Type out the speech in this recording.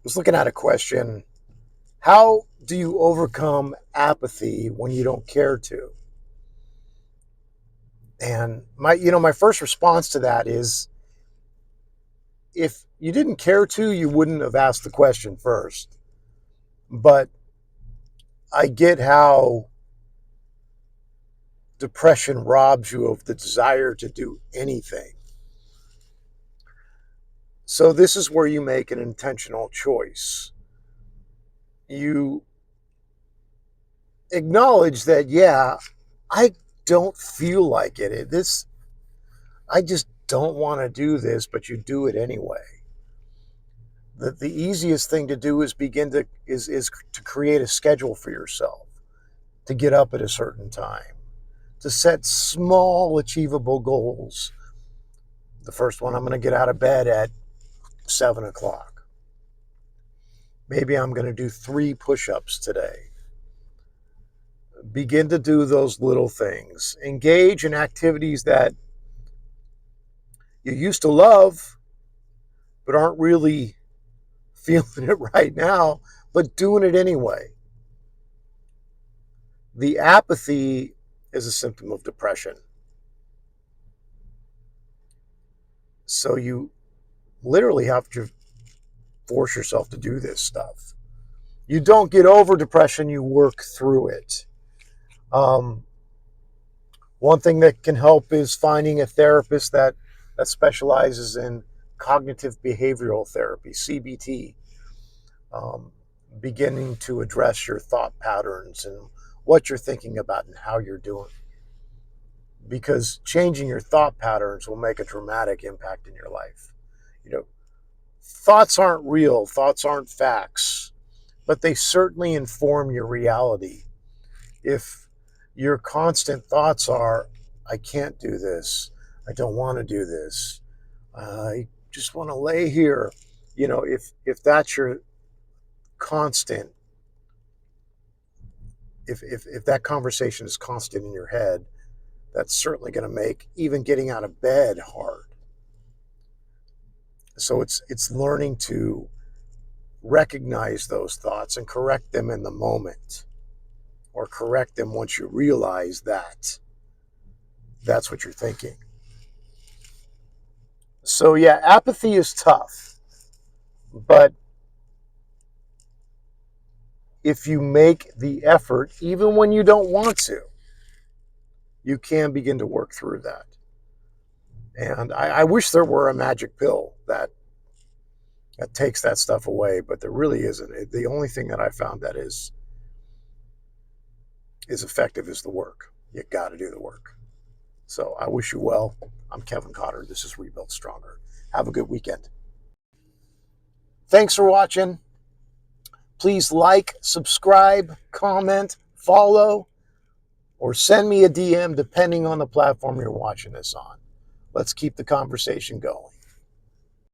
was looking at a question. How do you overcome apathy when you don't care to? And my first response to that is, if you didn't care to, you wouldn't have asked the question first. But I get how depression robs you of the desire to do anything. So this is where you make an intentional choice. You acknowledge that, yeah, I don't feel like it. I just don't want to do this, but you do it anyway. The easiest thing to do is to create a schedule for yourself, to get up at a certain time, to set small achievable goals. The first one, I'm going to get out of bed at 7 o'clock. Maybe I'm going to do 3 push-ups today. Begin to do those little things. Engage in activities that you used to love, but aren't really feeling it right now, but doing it anyway. The apathy is a symptom of depression. So you literally have to force yourself to do this stuff. You don't get over depression, you work through it. One thing that can help is finding a therapist that specializes in cognitive behavioral therapy, CBT, beginning to address your thought patterns and what you're thinking about and how you're doing. Because changing your thought patterns will make a dramatic impact in your life. Thoughts aren't real, thoughts aren't facts, but they certainly inform your reality. If your constant thoughts are, I can't do this, I don't want to do this, I just want to lay here, if that's your constant, if that conversation is constant in your head, that's certainly going to make even getting out of bed hard. So it's learning to recognize those thoughts and correct them in the moment, or correct them once you realize that that's what you're thinking. So yeah, apathy is tough, but if you make the effort, even when you don't want to, you can begin to work through that. And I wish there were a magic pill that takes that stuff away, but there really isn't. The only thing that I found that is effective is the work. You got to do the work. So I wish you well. I'm Kevin Cotter. This is Rebuild Stronger. Have a good weekend. Thanks for watching. Please like, subscribe, comment, follow, or send me a DM depending on the platform you're watching this on. Let's keep the conversation going.